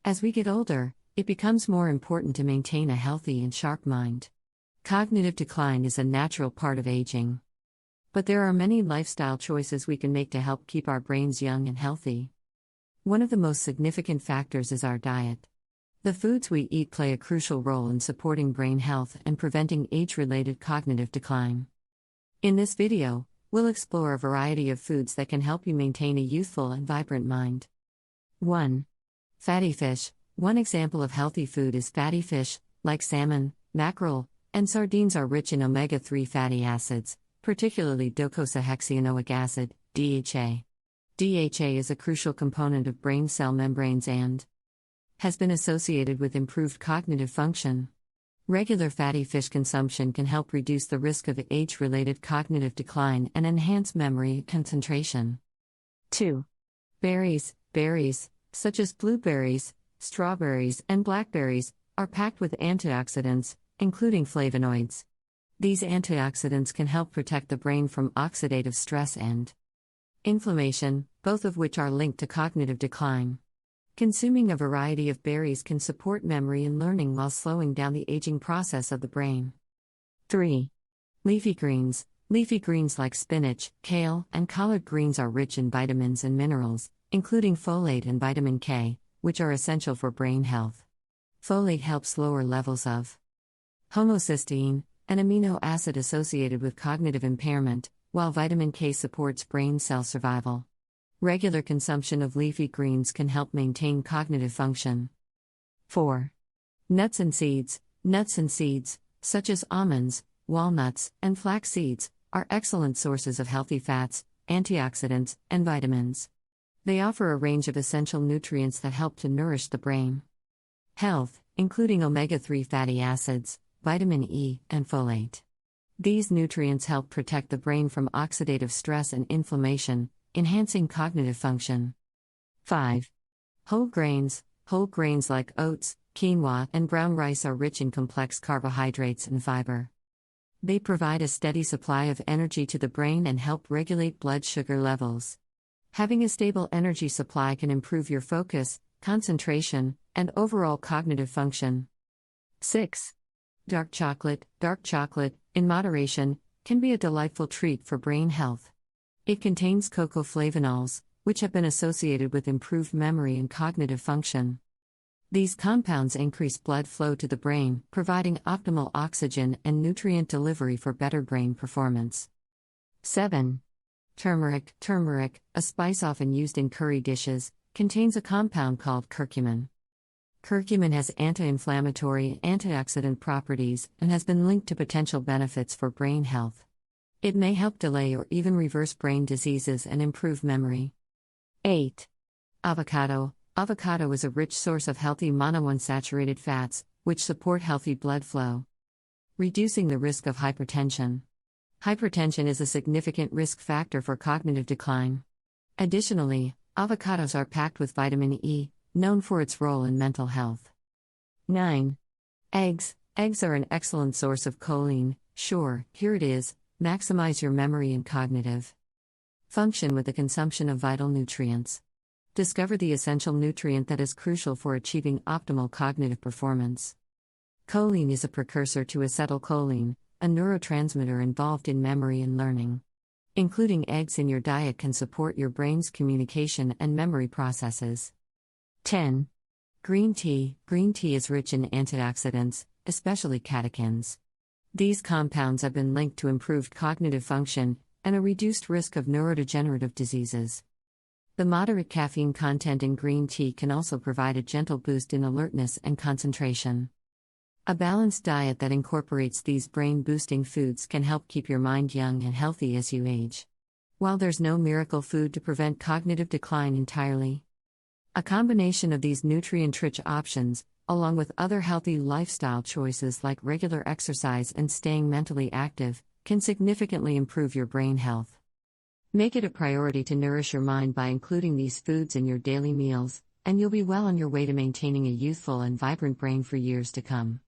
As we get older, it becomes more important to maintain a healthy and sharp mind. Cognitive decline is a natural part of aging. But there are many lifestyle choices we can make to help keep our brains young and healthy. One of the most significant factors is our diet. The foods we eat play a crucial role in supporting brain health and preventing age-related cognitive decline. In this video, we'll explore a variety of foods that can help you maintain a youthful and vibrant mind. 1. Fatty fish. One example of healthy food is fatty fish, like salmon, mackerel, and sardines are rich in omega-3 fatty acids, particularly docosahexaenoic acid, DHA. DHA is a crucial component of brain cell membranes and has been associated with improved cognitive function. Regular fatty fish consumption can help reduce the risk of age-related cognitive decline and enhance memory and concentration. 2. Berries. Berries, such as blueberries, strawberries, and blackberries, are packed with antioxidants, including flavonoids. These antioxidants can help protect the brain from oxidative stress and inflammation, both of which are linked to cognitive decline. Consuming a variety of berries can support memory and learning while slowing down the aging process of the brain. 3. Leafy greens. Leafy greens like spinach, kale, and collard greens are rich in vitamins and minerals, including folate and vitamin K, which are essential for brain health. Folate helps lower levels of homocysteine, an amino acid associated with cognitive impairment, while vitamin K supports brain cell survival. Regular consumption of leafy greens can help maintain cognitive function. 4. Nuts and seeds. Nuts and seeds, such as almonds, walnuts, and flax seeds, are excellent sources of healthy fats, antioxidants, and vitamins. They offer a range of essential nutrients that help to nourish the brain health, including omega-3 fatty acids, vitamin E, and folate. These nutrients help protect the brain from oxidative stress and inflammation, enhancing cognitive function. 5. Whole grains. Whole grains like oats, quinoa, and brown rice are rich in complex carbohydrates and fiber. They provide a steady supply of energy to the brain and help regulate blood sugar levels. Having a stable energy supply can improve your focus, concentration, and overall cognitive function. 6. Dark chocolate. Dark chocolate, in moderation, can be a delightful treat for brain health. It contains cocoa flavonols, which have been associated with improved memory and cognitive function. These compounds increase blood flow to the brain, providing optimal oxygen and nutrient delivery for better brain performance. 7. Turmeric. Turmeric, a spice often used in curry dishes, contains a compound called curcumin. Curcumin has anti-inflammatory and antioxidant properties and has been linked to potential benefits for brain health. It may help delay or even reverse brain diseases and improve memory. 8. Avocado. Avocado is a rich source of healthy monounsaturated fats, which support healthy blood flow, reducing the risk of hypertension. Hypertension is a significant risk factor for cognitive decline. Additionally, avocados are packed with vitamin E, known for its role in mental health. 9. Eggs. Eggs are an excellent source of choline. Sure, here it is. Maximize your memory and cognitive function with the consumption of vital nutrients. Discover the essential nutrient that is crucial for achieving optimal cognitive performance. Choline is a precursor to acetylcholine, a neurotransmitter involved in memory and learning. Including eggs in your diet can support your brain's communication and memory processes. 10. Green tea. Green tea is rich in antioxidants, especially catechins. These compounds have been linked to improved cognitive function and a reduced risk of neurodegenerative diseases. The moderate caffeine content in green tea can also provide a gentle boost in alertness and concentration. A balanced diet that incorporates these brain-boosting foods can help keep your mind young and healthy as you age. While there's no miracle food to prevent cognitive decline entirely, a combination of these nutrient-rich options, along with other healthy lifestyle choices like regular exercise and staying mentally active, can significantly improve your brain health. Make it a priority to nourish your mind by including these foods in your daily meals, and you'll be well on your way to maintaining a youthful and vibrant brain for years to come.